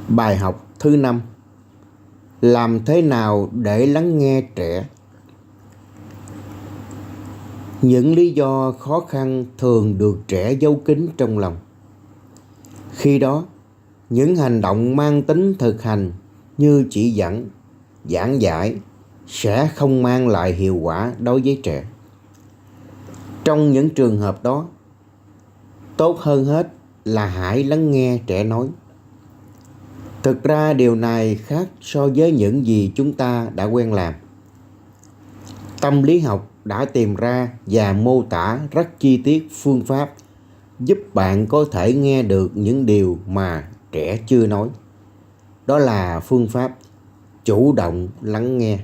Bài học thứ 5: làm thế nào để lắng nghe trẻ? Những lý do khó khăn thường được trẻ giấu kín trong lòng. Khi đó, những hành động mang tính thực hành như chỉ dẫn, giảng giải sẽ không mang lại hiệu quả đối với trẻ. Trong những trường hợp đó, tốt hơn hết là hãy lắng nghe trẻ nói. Thực ra điều này khác so với những gì chúng ta đã quen làm. Tâm lý học đã tìm ra và mô tả rất chi tiết phương pháp giúp bạn có thể nghe được những điều mà trẻ chưa nói. Đó là phương pháp chủ động lắng nghe.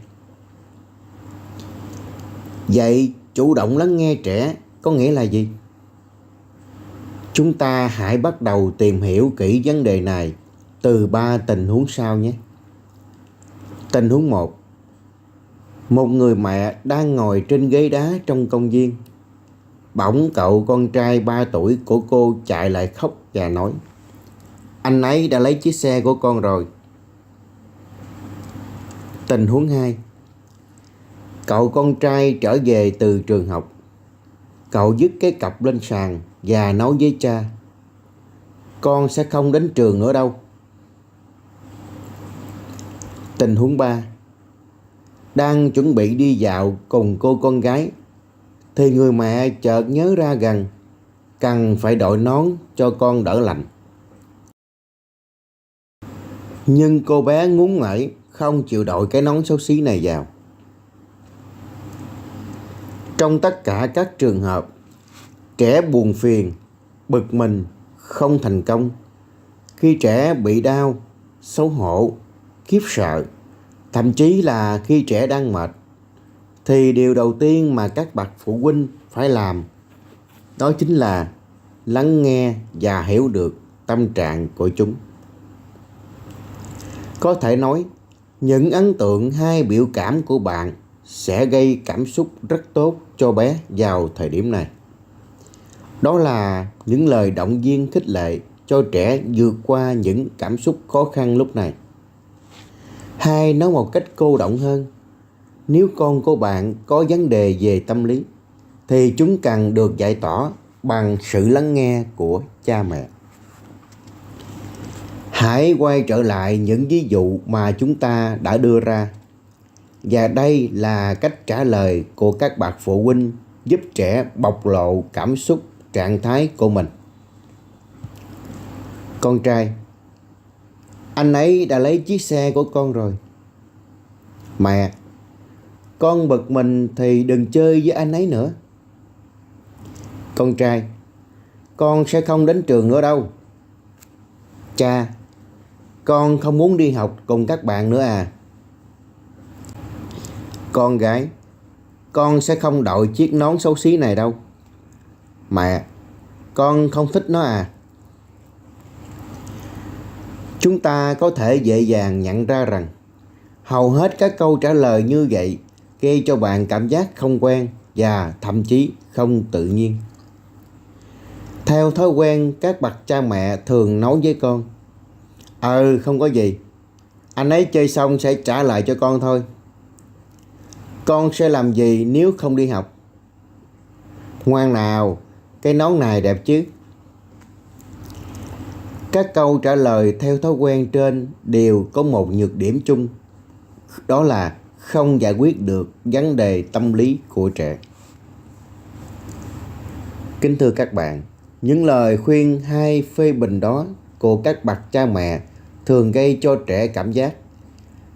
Vậy chủ động lắng nghe trẻ có nghĩa là gì? Chúng ta hãy bắt đầu tìm hiểu kỹ vấn đề này từ 3 tình huống sau nhé. Tình huống 1: một người mẹ đang ngồi trên ghế đá trong công viên. Bỗng cậu con trai 3 tuổi của cô chạy lại khóc và nói: anh ấy đã lấy chiếc xe của con rồi. Tình huống 2: cậu con trai trở về từ trường học. Cậu vứt cái cặp lên sàn và nói với cha: con sẽ không đến trường nữa đâu. Tình huống 3: đang chuẩn bị đi dạo cùng cô con gái thì người mẹ chợt nhớ ra rằng cần phải đội nón cho con đỡ lạnh. Nhưng cô bé ngúng ngẩy không chịu đội cái nón xấu xí này vào. Trong tất cả các trường hợp, trẻ buồn phiền, bực mình, không thành công, khi trẻ bị đau, xấu hổ, khiếp sợ, thậm chí là khi trẻ đang mệt, thì điều đầu tiên mà các bậc phụ huynh phải làm đó chính là lắng nghe và hiểu được tâm trạng của chúng. Có thể nói, những ấn tượng hay biểu cảm của bạn sẽ gây cảm xúc rất tốt cho bé vào thời điểm này. Đó là những lời động viên khích lệ cho trẻ vượt qua những cảm xúc khó khăn lúc này. Hay nói một cách cô đọng hơn, nếu con của bạn có vấn đề về tâm lý thì chúng cần được giải tỏa bằng sự lắng nghe của cha mẹ. Hãy quay trở lại những ví dụ mà chúng ta đã đưa ra. Và đây là cách trả lời của các bậc phụ huynh giúp trẻ bộc lộ cảm xúc, trạng thái của mình. Con trai: anh ấy đã lấy chiếc xe của con rồi. Mẹ: con bực mình thì đừng chơi với anh ấy nữa. Con trai: con sẽ không đến trường nữa đâu. Cha: con không muốn đi học cùng các bạn nữa à. Con gái: con sẽ không đội chiếc nón xấu xí này đâu. Mẹ: con không thích nó à. Chúng ta có thể dễ dàng nhận ra rằng hầu hết các câu trả lời như vậy gây cho bạn cảm giác không quen và thậm chí không tự nhiên. Theo thói quen, các bậc cha mẹ thường nói với con: không có gì, anh ấy chơi xong sẽ trả lại cho con thôi. Con sẽ làm gì nếu không đi học? Ngoan nào, cái nón này đẹp chứ. Các câu trả lời theo thói quen trên đều có một nhược điểm chung, đó là không giải quyết được vấn đề tâm lý của trẻ. Kính thưa các bạn, những lời khuyên hay phê bình đó của các bậc cha mẹ thường gây cho trẻ cảm giác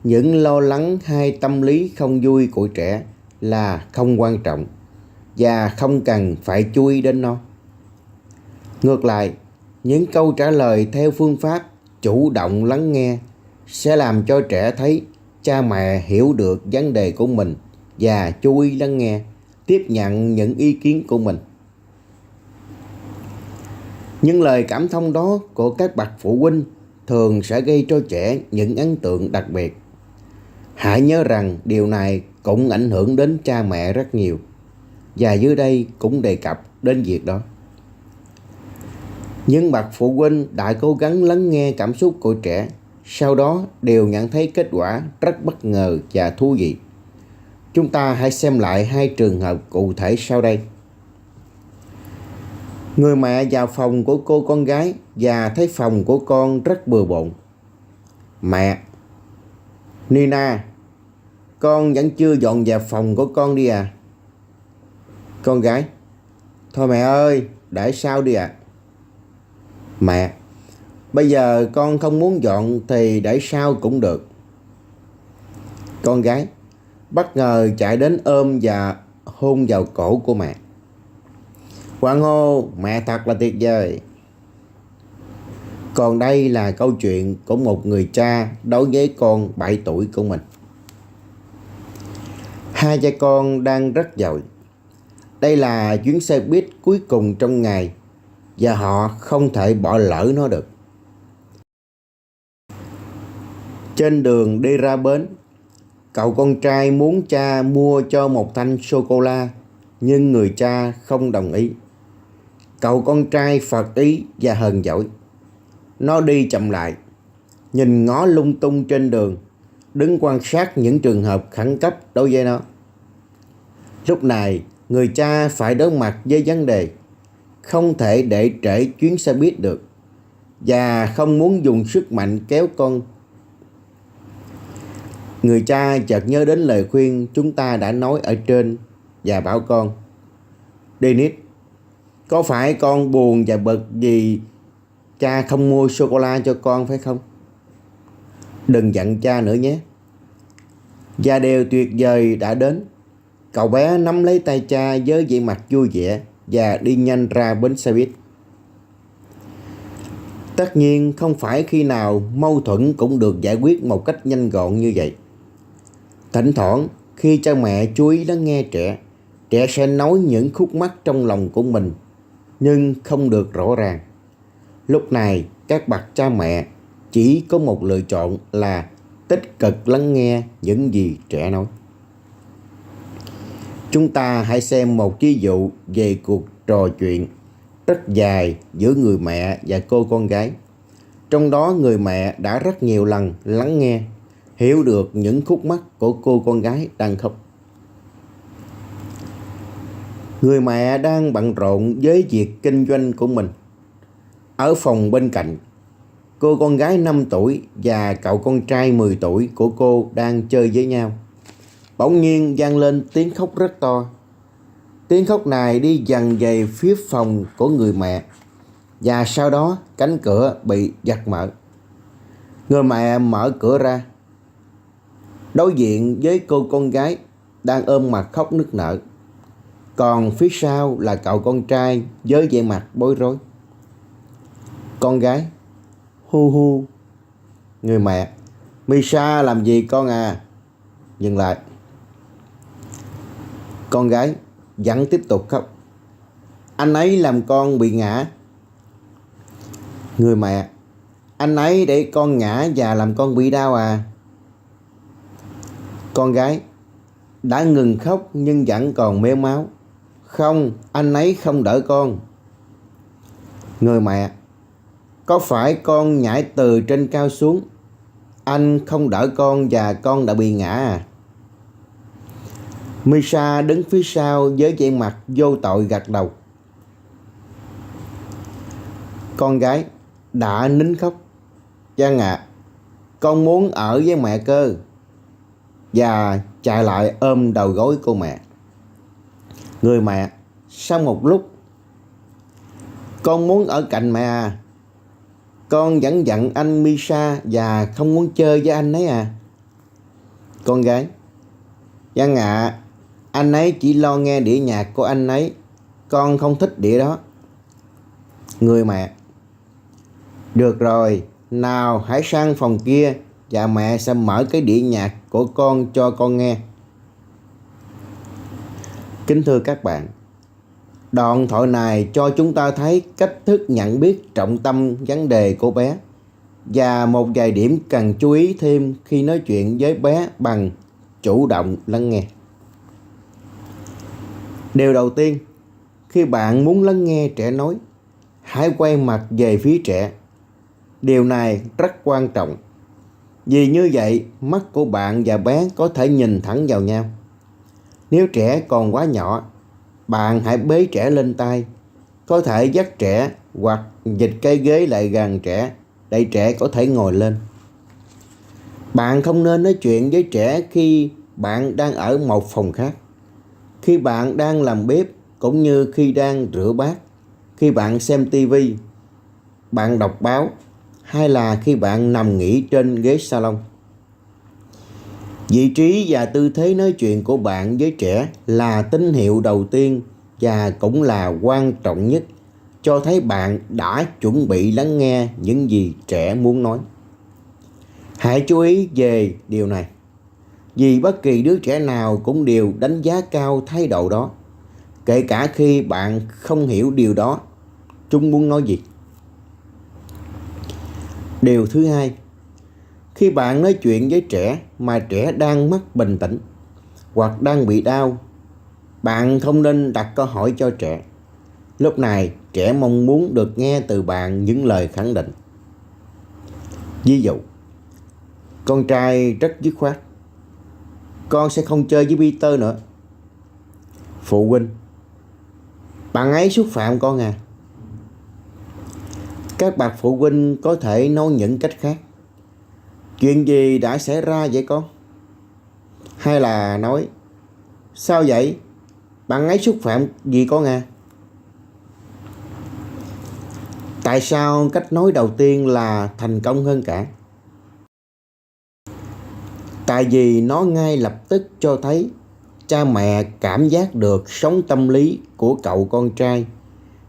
những lo lắng hay tâm lý không vui của trẻ là không quan trọng và không cần phải chú ý đến nó. Ngược lại, những câu trả lời theo phương pháp chủ động lắng nghe sẽ làm cho trẻ thấy cha mẹ hiểu được vấn đề của mình và chú ý lắng nghe, tiếp nhận những ý kiến của mình. Những lời cảm thông đó của các bậc phụ huynh thường sẽ gây cho trẻ những ấn tượng đặc biệt. Hãy nhớ rằng điều này cũng ảnh hưởng đến cha mẹ rất nhiều, và dưới đây cũng đề cập đến việc đó. Những bậc phụ huynh đã cố gắng lắng nghe cảm xúc của trẻ sau đó đều nhận thấy kết quả rất bất ngờ và thú vị. Chúng ta hãy xem lại hai trường hợp cụ thể sau đây. Người mẹ vào phòng của cô con gái và thấy phòng của con rất bừa bộn. Mẹ: Nina, con vẫn chưa dọn dẹp phòng của con đi à? Con gái: Thôi mẹ ơi, để sau đi ạ. Mẹ: Bây giờ con không muốn dọn thì để sau cũng được. Con gái bất ngờ chạy đến ôm và hôn vào cổ của mẹ. Hoan hô, mẹ thật là tuyệt vời. Còn đây là câu chuyện của một người cha đối với con 7 tuổi của mình. Hai cha con đang rất vội. Đây là chuyến xe buýt cuối cùng trong ngày và họ không thể bỏ lỡ nó được. Trên đường đi ra bến, cậu con trai muốn cha mua cho một thanh sô-cô-la, nhưng người cha không đồng ý. Cậu con trai phật ý và hờn dỗi. Nó đi chậm lại, nhìn ngó lung tung trên đường, đứng quan sát những trường hợp khẩn cấp đối với nó. Lúc này, người cha phải đối mặt với vấn đề không thể để trễ chuyến xe buýt được và không muốn dùng sức mạnh kéo con. Người cha chợt nhớ đến lời khuyên chúng ta đã nói ở trên và bảo con: Dennis, có phải con buồn và bực vì cha không mua sô-cô-la cho con phải không? Đừng giận cha nữa nhé. Và điều tuyệt vời đã đến. Cậu bé nắm lấy tay cha với vẻ mặt vui vẻ và đi nhanh ra bến xe buýt. Tất nhiên không phải khi nào mâu thuẫn cũng được giải quyết một cách nhanh gọn như vậy. Thỉnh thoảng khi cha mẹ chú ý lắng nghe trẻ, trẻ sẽ nói những khúc mắc trong lòng của mình nhưng không được rõ ràng. Lúc này các bậc cha mẹ chỉ có một lựa chọn là tích cực lắng nghe những gì trẻ nói. Chúng ta hãy xem một ví dụ về cuộc trò chuyện rất dài giữa người mẹ và cô con gái. Trong đó người mẹ đã rất nhiều lần lắng nghe, hiểu được những khúc mắc của cô con gái đang khóc. Người mẹ đang bận rộn với việc kinh doanh của mình. Ở phòng bên cạnh, cô con gái 5 tuổi và cậu con trai 10 tuổi của cô đang chơi với nhau. Bỗng nhiên vang lên tiếng khóc rất to. Tiếng khóc này đi dần về phía phòng của người mẹ và sau đó cánh cửa bị giật mở. Người mẹ mở cửa ra. Đối diện với cô con gái đang ôm mặt khóc nức nở. Còn phía sau là cậu con trai với vẻ mặt bối rối. Con gái: Hu hu. Người mẹ: Misha làm gì con à? Dừng lại. Con gái vẫn tiếp tục khóc. Anh ấy làm con bị ngã. Người mẹ: Anh ấy để con ngã và làm con bị đau à? Con gái đã ngừng khóc nhưng vẫn còn mếu máu. Không, anh ấy không đỡ con. Người mẹ: Có phải con nhảy từ trên cao xuống? Anh không đỡ con và con đã bị ngã à? Misha đứng phía sau với vẻ mặt vô tội gật đầu. Con gái đã nín khóc. Vâng ạ, con muốn ở với mẹ cơ. Và chạy lại ôm đầu gối cô mẹ. Người mẹ: Sau một lúc: Con muốn ở cạnh mẹ à? Con vẫn giận anh Misha và không muốn chơi với anh ấy à? Con gái: Vâng ạ, anh ấy chỉ lo nghe đĩa nhạc của anh ấy. Con không thích đĩa đó. Người mẹ: Được rồi, nào hãy sang phòng kia và mẹ sẽ mở cái đĩa nhạc của con cho con nghe. Kính thưa các bạn, đoạn thoại này cho chúng ta thấy cách thức nhận biết trọng tâm vấn đề của bé và một vài điểm cần chú ý thêm khi nói chuyện với bé bằng chủ động lắng nghe. Điều đầu tiên, khi bạn muốn lắng nghe trẻ nói, hãy quay mặt về phía trẻ. Điều này rất quan trọng Vì như vậy, mắt của bạn và bé có thể nhìn thẳng vào nhau. Nếu trẻ còn quá nhỏ, bạn hãy bế trẻ lên tay, có thể dắt trẻ hoặc dịch cái ghế lại gần trẻ để trẻ có thể ngồi lên. Bạn không nên nói chuyện với trẻ khi bạn đang ở một phòng khác, khi bạn đang làm bếp, cũng như khi đang rửa bát, khi bạn xem tivi, bạn đọc báo, hay là khi bạn nằm nghỉ trên ghế salon. Vị trí và tư thế nói chuyện của bạn với trẻ là tín hiệu đầu tiên và cũng là quan trọng nhất cho thấy bạn đã chuẩn bị lắng nghe những gì trẻ muốn nói. Hãy chú ý về điều này, vì bất kỳ đứa trẻ nào cũng đều đánh giá cao thái độ đó, kể cả khi bạn không hiểu điều đó chúng muốn nói gì. Điều thứ hai, khi bạn nói chuyện với trẻ mà trẻ đang mất bình tĩnh hoặc đang bị đau, bạn không nên đặt câu hỏi cho trẻ. Lúc này, trẻ mong muốn được nghe từ bạn những lời khẳng định. Ví dụ, con trai rất dứt khoát: con sẽ không chơi với Peter nữa. Phụ huynh: bạn ấy xúc phạm con à? Các bậc phụ huynh có thể nói những cách khác: chuyện gì đã xảy ra vậy con? Hay là nói: sao vậy? Bạn ấy xúc phạm gì con à? Tại sao cách nói đầu tiên là thành công hơn cả? Tại vì nó ngay lập tức cho thấy cha mẹ cảm giác được sống tâm lý của cậu con trai,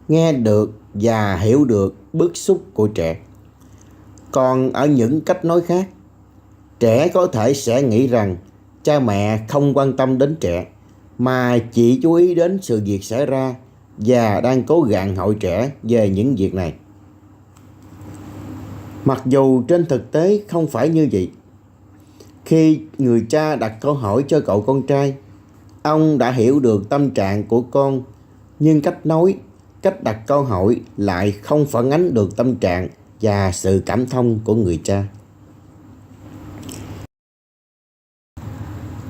nghe được và hiểu được bức xúc của trẻ. Còn ở những cách nói khác, trẻ có thể sẽ nghĩ rằng cha mẹ không quan tâm đến trẻ, mà chỉ chú ý đến sự việc xảy ra và đang cố gắng hỏi trẻ về những việc này. Mặc dù trên thực tế không phải như vậy. Khi người cha đặt câu hỏi cho cậu con trai, ông đã hiểu được tâm trạng của con, nhưng cách nói, cách đặt câu hỏi lại không phản ánh được tâm trạng và sự cảm thông của người cha.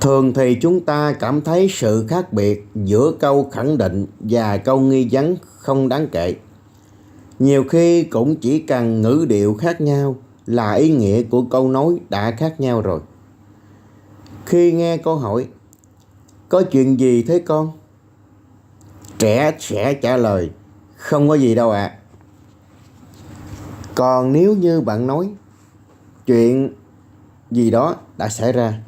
Thường thì chúng ta cảm thấy sự khác biệt giữa câu khẳng định và câu nghi vấn không đáng kể. Nhiều khi cũng chỉ cần ngữ điệu khác nhau là ý nghĩa của câu nói đã khác nhau rồi. Khi nghe câu hỏi có chuyện gì thế con? Trẻ sẽ trả lời: không có gì đâu ạ. Còn nếu như bạn nói chuyện gì đó đã xảy ra,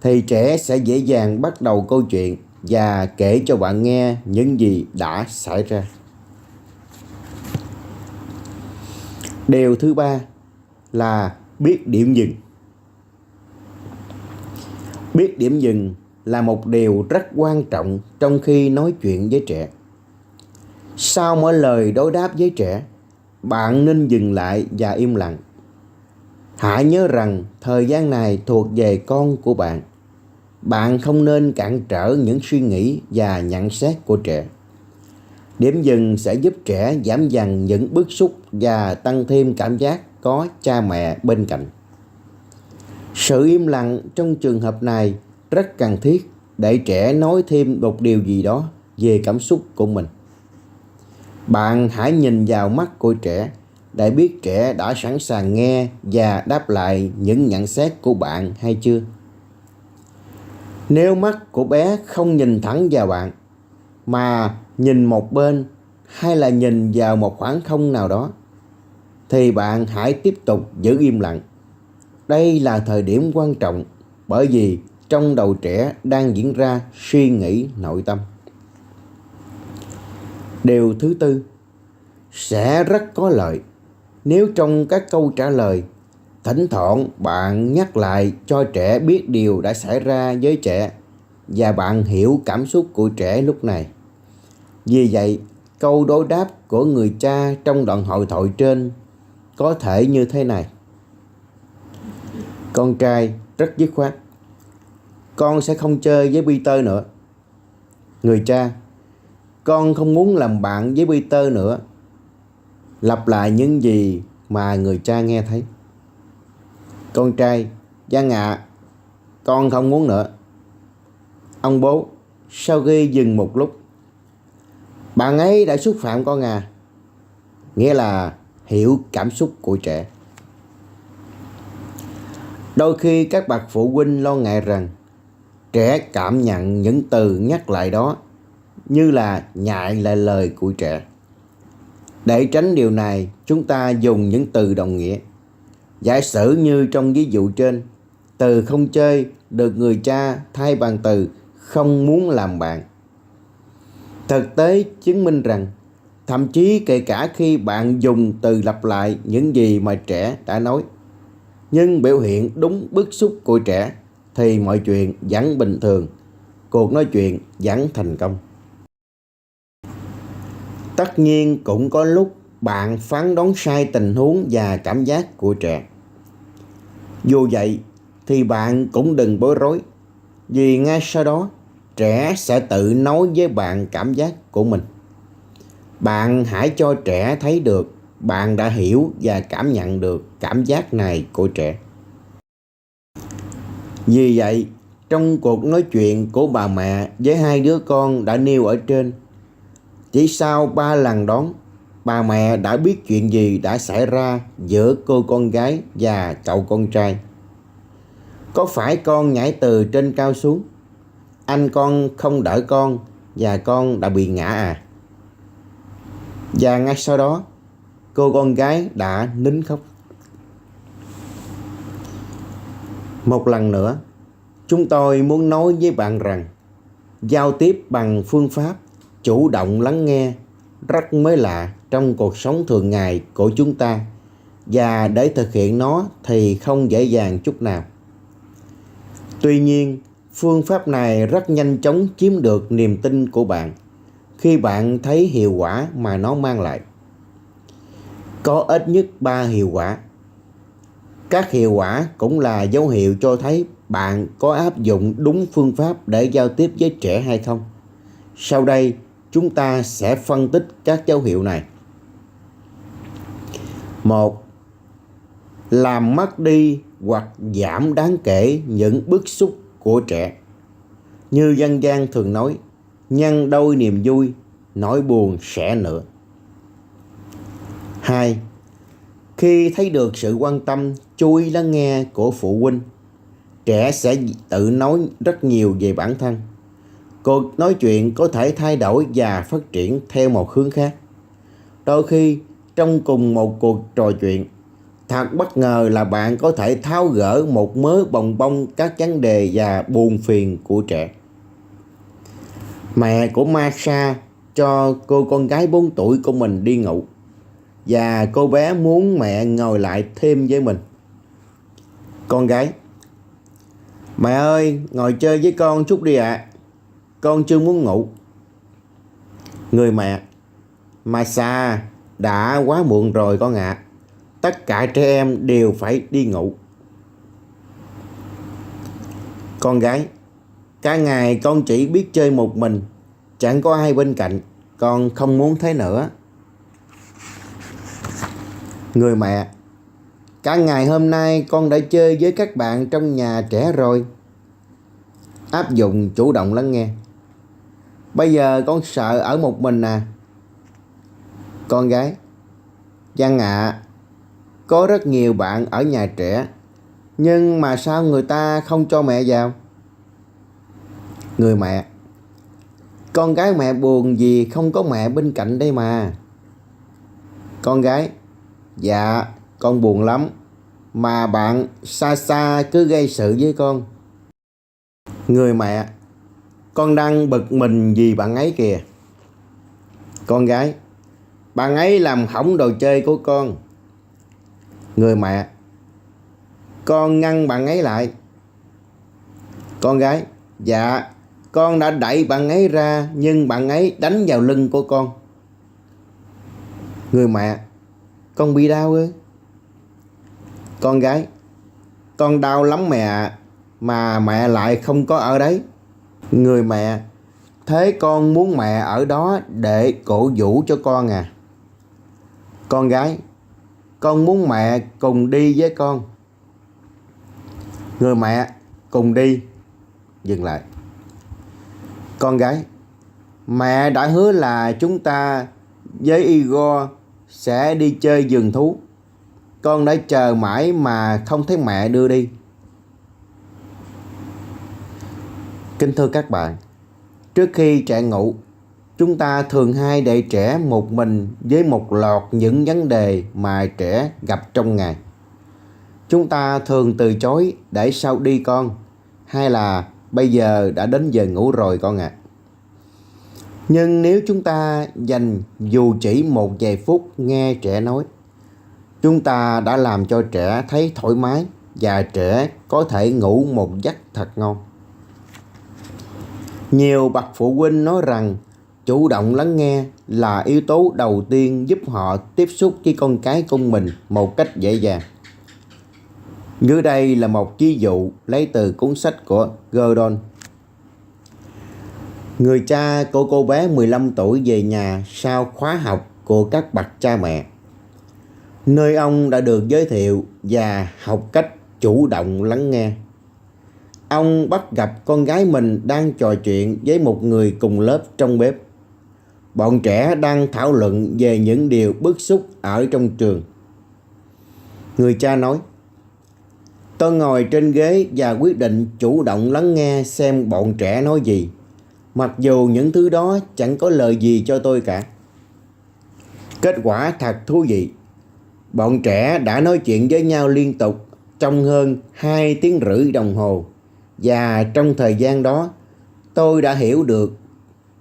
thì trẻ sẽ dễ dàng bắt đầu câu chuyện và kể cho bạn nghe những gì đã xảy ra. Điều thứ ba là biết điểm dừng. Biết điểm dừng là một điều rất quan trọng trong khi nói chuyện với trẻ. Sau mỗi lời đối đáp với trẻ, bạn nên dừng lại và im lặng. Hãy nhớ rằng thời gian này thuộc về con của bạn. Bạn không nên cản trở những suy nghĩ và nhận xét của trẻ. Điểm dừng sẽ giúp trẻ giảm dần những bức xúc và tăng thêm cảm giác có cha mẹ bên cạnh. Sự im lặng trong trường hợp này rất cần thiết để trẻ nói thêm một điều gì đó về cảm xúc của mình. Bạn hãy nhìn vào mắt của trẻ để biết trẻ đã sẵn sàng nghe và đáp lại những nhận xét của bạn hay chưa. Nếu mắt của bé không nhìn thẳng vào bạn, mà nhìn một bên hay là nhìn vào một khoảng không nào đó, thì bạn hãy tiếp tục giữ im lặng. Đây là thời điểm quan trọng, bởi vì trong đầu trẻ đang diễn ra suy nghĩ nội tâm. Điều thứ tư, sẽ rất có lợi nếu trong các câu trả lời, thỉnh thoảng bạn nhắc lại cho trẻ biết điều đã xảy ra với trẻ và bạn hiểu cảm xúc của trẻ lúc này. Vì vậy, câu đối đáp của người cha trong đoạn hội thoại trên có thể như thế này: con trai rất dứt khoát: con sẽ không chơi với Peter nữa. Người cha: con không muốn làm bạn với Peter nữa. Lặp lại những gì mà người cha nghe thấy. Con trai: Vâng ạ, con không muốn nữa. Ông bố sau khi dừng một lúc: Bạn ấy đã xúc phạm con à? Nghĩa là hiểu cảm xúc của trẻ. Đôi khi các bậc phụ huynh lo ngại rằng trẻ cảm nhận những từ nhắc lại đó như là nhại lại lời của trẻ. Để tránh điều này, chúng ta dùng những từ đồng nghĩa. Giả sử như trong ví dụ trên, từ không chơi được người cha thay bằng từ không muốn làm bạn. Thực tế chứng minh rằng thậm chí kể cả khi bạn dùng từ lặp lại những gì mà trẻ đã nói, nhưng biểu hiện đúng bức xúc của trẻ, thì mọi chuyện vẫn bình thường, cuộc nói chuyện vẫn thành công. Tất nhiên cũng có lúc bạn phán đoán sai tình huống và cảm giác của trẻ. Dù vậy thì bạn cũng đừng bối rối, vì ngay sau đó trẻ sẽ tự nói với bạn cảm giác của mình. Bạn hãy cho trẻ thấy được bạn đã hiểu và cảm nhận được cảm giác này của trẻ. Vì vậy, trong cuộc nói chuyện của bà mẹ với hai đứa con đã nêu ở trên, chỉ sau 3 lần đón, bà mẹ đã biết chuyện gì đã xảy ra giữa cô con gái và cậu con trai. Có phải con nhảy từ trên cao xuống, anh con không đỡ con và con đã bị ngã à? Và ngay sau đó, cô con gái đã nín khóc. Một lần nữa, chúng tôi muốn nói với bạn rằng giao tiếp bằng phương pháp chủ động lắng nghe rất mới lạ trong cuộc sống thường ngày của chúng ta, và để thực hiện nó thì không dễ dàng chút nào. Tuy nhiên, phương pháp này rất nhanh chóng chiếm được niềm tin của bạn khi bạn thấy hiệu quả mà nó mang lại. Có ít nhất 3 hiệu quả. Các hiệu quả cũng là dấu hiệu cho thấy bạn có áp dụng đúng phương pháp để giao tiếp với trẻ hay không. Sau đây, chúng ta sẽ phân tích các dấu hiệu này. 1. Làm mất đi hoặc giảm đáng kể những bức xúc của trẻ. Như dân gian thường nói, nhân đôi niềm vui, nỗi buồn sẽ nữa. 2. Khi thấy được sự quan tâm, chú ý lắng nghe của phụ huynh, trẻ sẽ tự nói rất nhiều về bản thân. Cuộc nói chuyện có thể thay đổi và phát triển theo một hướng khác. Đôi khi, trong cùng một cuộc trò chuyện, thật bất ngờ là bạn có thể tháo gỡ một mớ bồng bông các vấn đề và buồn phiền của trẻ. Mẹ của Masha cho cô con gái 4 tuổi của mình đi ngủ, và cô bé muốn mẹ ngồi lại thêm với mình. Con gái: Mẹ ơi, ngồi chơi với con chút đi ạ. Con chưa muốn ngủ. Người mẹ: Masha, đã quá muộn rồi con ạ. Tất cả trẻ em đều phải đi ngủ. Con gái: Cả ngày con chỉ biết chơi một mình, chẳng có ai bên cạnh, con không muốn thế nữa. Người mẹ: Cả ngày hôm nay con đã chơi với các bạn trong nhà trẻ rồi. Áp dụng chủ động lắng nghe. Bây giờ con sợ ở một mình à? Con gái: Vâng ạ, có rất nhiều bạn ở nhà trẻ, nhưng mà sao người ta không cho mẹ vào? Người mẹ: Con gái mẹ buồn vì không có mẹ bên cạnh đây mà. Con gái: Dạ, con buồn lắm, mà bạn xa xa cứ gây sự với con. Người mẹ: Con đang bực mình vì bạn ấy kìa. Con gái: Bạn ấy làm hỏng đồ chơi của con. Người mẹ: Con ngăn bạn ấy lại. Con gái: Dạ, con đã đẩy bạn ấy ra, nhưng bạn ấy đánh vào lưng của con. Người mẹ: Con bị đau ư? Con gái: Con đau lắm mẹ ạ, mà mẹ lại không có ở đấy. Người mẹ: Thế con muốn mẹ ở đó để cổ vũ cho con à? Con gái: Con muốn mẹ cùng đi với con. Người mẹ, cùng đi. Dừng lại. Con gái, mẹ đã hứa là chúng ta với Igor sẽ đi chơi vườn thú. Con đã chờ mãi mà không thấy mẹ đưa đi. Kính thưa các bạn, trước khi trẻ ngủ, chúng ta thường hay để trẻ một mình với một loạt những vấn đề mà trẻ gặp trong ngày. Chúng ta thường từ chối để sau đi con, hay là bây giờ đã đến giờ ngủ rồi con ạ. Nhưng nếu chúng ta dành dù chỉ một vài phút nghe trẻ nói, chúng ta đã làm cho trẻ thấy thoải mái và trẻ có thể ngủ một giấc thật ngon. Nhiều bậc phụ huynh nói rằng chủ động lắng nghe là yếu tố đầu tiên giúp họ tiếp xúc với con cái của mình một cách dễ dàng. Dưới đây là một ví dụ lấy từ cuốn sách của Gordon. Người cha của cô bé 15 tuổi về nhà sau khóa học của các bậc cha mẹ, nơi ông đã được giới thiệu và học cách chủ động lắng nghe. Ông bắt gặp con gái mình đang trò chuyện với một người cùng lớp trong bếp. Bọn trẻ đang thảo luận về những điều bức xúc ở trong trường. Người cha nói: tôi ngồi trên ghế và quyết định chủ động lắng nghe xem bọn trẻ nói gì, mặc dù những thứ đó chẳng có lợi gì cho tôi cả. Kết quả thật thú vị. Bọn trẻ đã nói chuyện với nhau liên tục trong hơn 2 tiếng rưỡi đồng hồ. Và trong thời gian đó, tôi đã hiểu được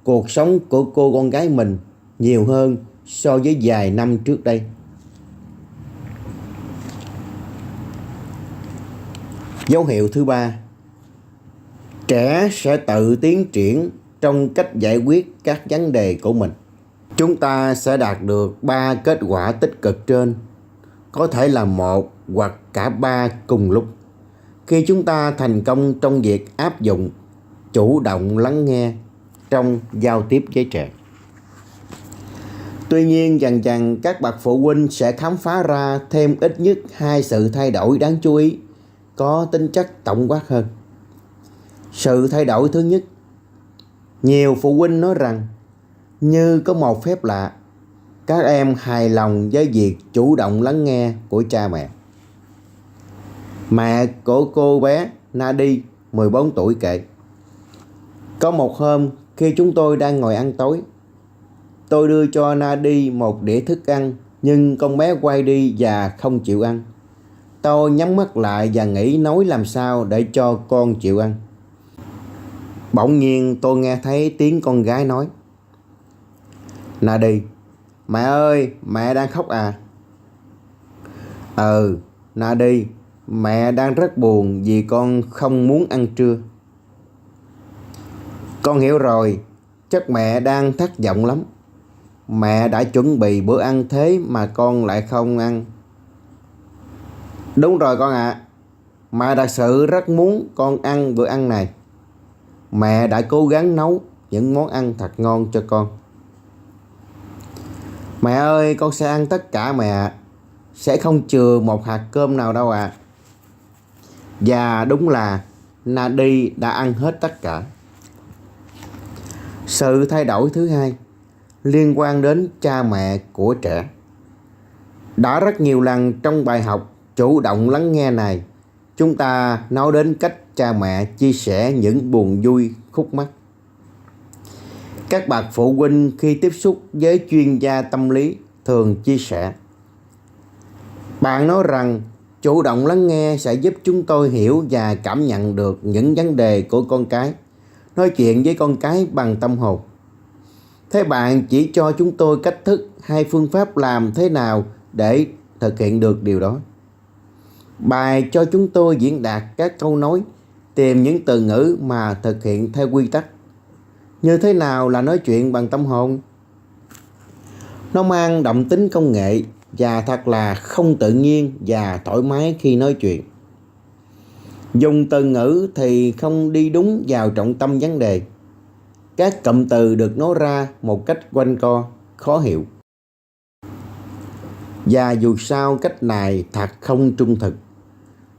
cuộc sống của cô con gái mình nhiều hơn so với vài năm trước đây. Dấu hiệu thứ ba, trẻ sẽ tự tiến triển trong cách giải quyết các vấn đề của mình. Chúng ta sẽ đạt được 3 kết quả tích cực trên, có thể là 1 hoặc cả 3 cùng lúc, khi chúng ta thành công trong việc áp dụng chủ động lắng nghe trong giao tiếp với trẻ. Tuy nhiên, dần dần các bậc phụ huynh sẽ khám phá ra thêm ít nhất 2 sự thay đổi đáng chú ý, có tính chất tổng quát hơn. Sự thay đổi thứ nhất, nhiều phụ huynh nói rằng như có một phép lạ, các em hài lòng với việc chủ động lắng nghe của cha mẹ. Mẹ của cô bé Nadi, 14 tuổi kể: có một hôm khi chúng tôi đang ngồi ăn tối, tôi đưa cho Nadi một đĩa thức ăn, nhưng con bé quay đi và không chịu ăn. Tôi nhắm mắt lại và nghĩ nói làm sao để cho con chịu ăn. Bỗng nhiên tôi nghe thấy tiếng con gái nói: Nadi, mẹ ơi, mẹ đang khóc à? Nadi, mẹ đang rất buồn vì con không muốn ăn trưa. Con hiểu rồi, chắc mẹ đang thất vọng lắm. Mẹ đã chuẩn bị bữa ăn thế mà con lại không ăn. Đúng rồi con ạ. Mẹ thật sự rất muốn con ăn bữa ăn này. Mẹ đã cố gắng nấu những món ăn thật ngon cho con. Mẹ ơi, con sẽ ăn tất cả mẹ ạ. Sẽ không chừa một hạt cơm nào đâu ạ. Và đúng là Nadi đã ăn hết tất cả. Sự thay đổi thứ hai liên quan đến cha mẹ của trẻ. Đã rất nhiều lần trong bài học chủ động lắng nghe này, chúng ta nói đến cách cha mẹ chia sẻ những buồn vui, khúc mắc. Các bậc phụ huynh khi tiếp xúc với chuyên gia tâm lý thường chia sẻ: bạn nói rằng chủ động lắng nghe sẽ giúp chúng tôi hiểu và cảm nhận được những vấn đề của con cái, nói chuyện với con cái bằng tâm hồn. Thế bạn chỉ cho chúng tôi cách thức hay phương pháp làm thế nào để thực hiện được điều đó? Bài cho chúng tôi diễn đạt các câu nói, tìm những từ ngữ mà thực hiện theo quy tắc. Như thế nào là nói chuyện bằng tâm hồn? Nó mang đậm tính công nghệ và thật là không tự nhiên và thoải mái khi nói chuyện. Dùng từ ngữ thì không đi đúng vào trọng tâm vấn đề. Các cụm từ được nói ra một cách quanh co, khó hiểu. Và dù sao cách này thật không trung thực.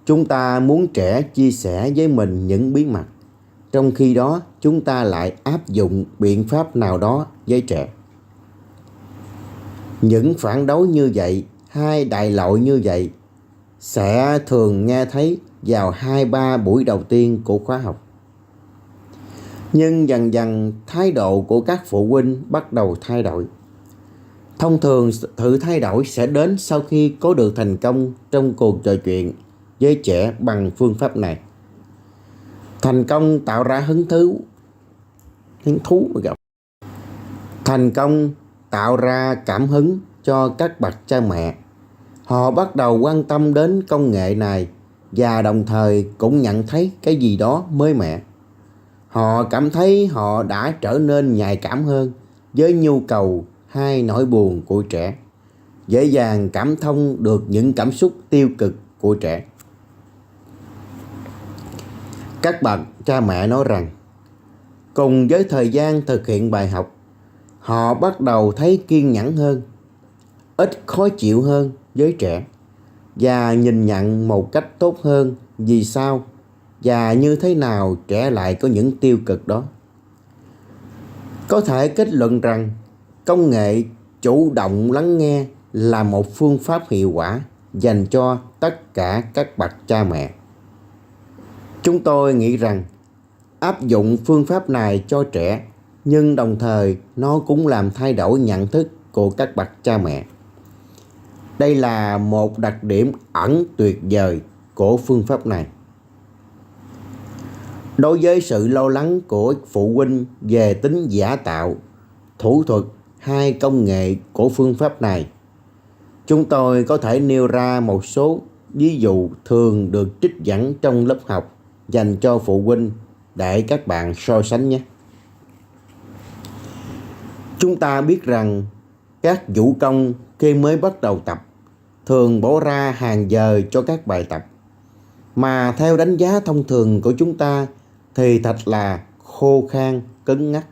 Chúng ta muốn trẻ chia sẻ với mình những bí mật, trong khi đó chúng ta lại áp dụng biện pháp nào đó với trẻ. Những phản đối như vậy, hai đại loại như vậy sẽ thường nghe thấy vào 2-3 buổi đầu tiên của khóa học. Nhưng dần dần thái độ của các phụ huynh bắt đầu thay đổi. Thông thường sự thay đổi sẽ đến sau khi có được thành công trong cuộc trò chuyện với trẻ bằng phương pháp này. Thành công tạo ra hứng thú Thành công tạo ra cảm hứng cho các bậc cha mẹ. Họ bắt đầu quan tâm đến công nghệ này và đồng thời cũng nhận thấy cái gì đó mới mẻ. Họ cảm thấy họ đã trở nên nhạy cảm hơn với nhu cầu hay nỗi buồn của trẻ, dễ dàng cảm thông được những cảm xúc tiêu cực của trẻ. Các bậc cha mẹ nói rằng, cùng với thời gian thực hiện bài học, họ bắt đầu thấy kiên nhẫn hơn, ít khó chịu hơn với trẻ và nhìn nhận một cách tốt hơn vì sao và như thế nào trẻ lại có những tiêu cực đó. Có thể kết luận rằng công nghệ chủ động lắng nghe là một phương pháp hiệu quả dành cho tất cả các bậc cha mẹ. Chúng tôi nghĩ rằng áp dụng phương pháp này cho trẻ, nhưng đồng thời nó cũng làm thay đổi nhận thức của các bậc cha mẹ. Đây là một đặc điểm ẩn tuyệt vời của phương pháp này. Đối với sự lo lắng của phụ huynh về tính giả tạo, thủ thuật hay công nghệ của phương pháp này, chúng tôi có thể nêu ra một số ví dụ thường được trích dẫn trong lớp học dành cho phụ huynh để các bạn so sánh nhé. Chúng ta biết rằng các vũ công khi mới bắt đầu tập thường bỏ ra hàng giờ cho các bài tập, mà theo đánh giá thông thường của chúng ta thì thật là khô khan, cứng ngắc.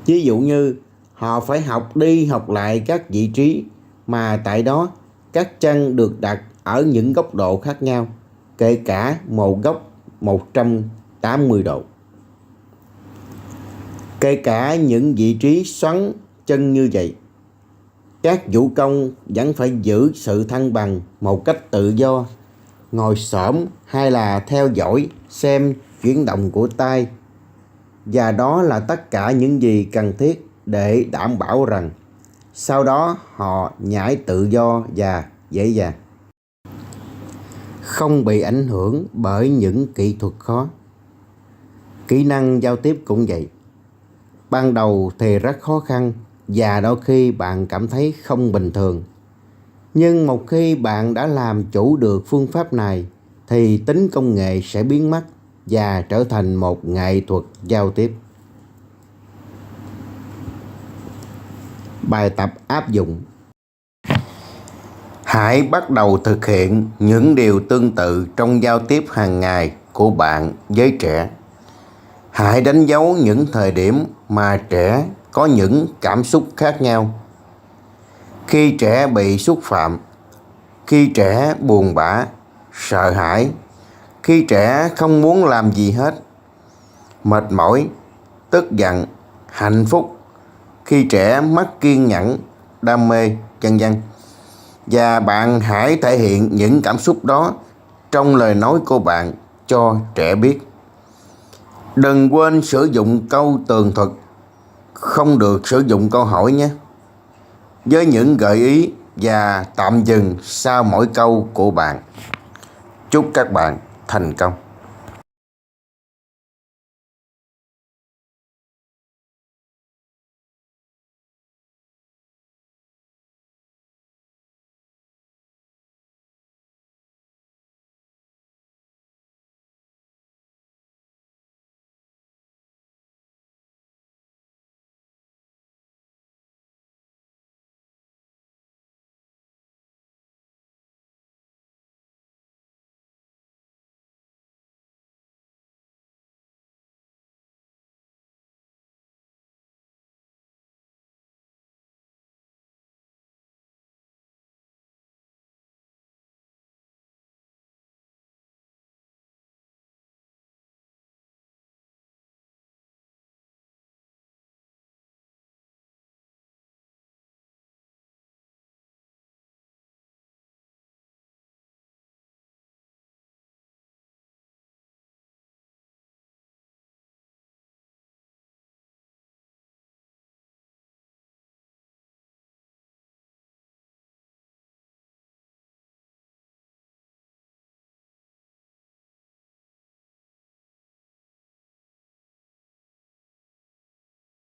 Ví dụ như họ phải học đi học lại các vị trí mà tại đó các chân được đặt ở những góc độ khác nhau, kể cả một góc 180 độ. Kể cả những vị trí xoắn chân như vậy, các vũ công vẫn phải giữ sự thăng bằng một cách tự do, ngồi xổm hay là theo dõi xem chuyển động của tay. Và đó là tất cả những gì cần thiết để đảm bảo rằng sau đó họ nhảy tự do và dễ dàng, không bị ảnh hưởng bởi những kỹ thuật khó. Kỹ năng giao tiếp cũng vậy. Ban đầu thì rất khó khăn và đôi khi bạn cảm thấy không bình thường. Nhưng một khi bạn đã làm chủ được phương pháp này thì tính công nghệ sẽ biến mất và trở thành một nghệ thuật giao tiếp. Bài tập áp dụng. Hãy bắt đầu thực hiện những điều tương tự trong giao tiếp hàng ngày của bạn với trẻ. Hãy đánh dấu những thời điểm mà trẻ có những cảm xúc khác nhau. Khi trẻ bị xúc phạm, khi trẻ buồn bã, sợ hãi, khi trẻ không muốn làm gì hết, mệt mỏi, tức giận, hạnh phúc, khi trẻ mất kiên nhẫn, đam mê, vân vân. Và bạn hãy thể hiện những cảm xúc đó trong lời nói của bạn cho trẻ biết. Đừng quên sử dụng câu tường thuật, không được sử dụng câu hỏi nhé, với những gợi ý và tạm dừng sau mỗi câu của bạn. Chúc các bạn thành công.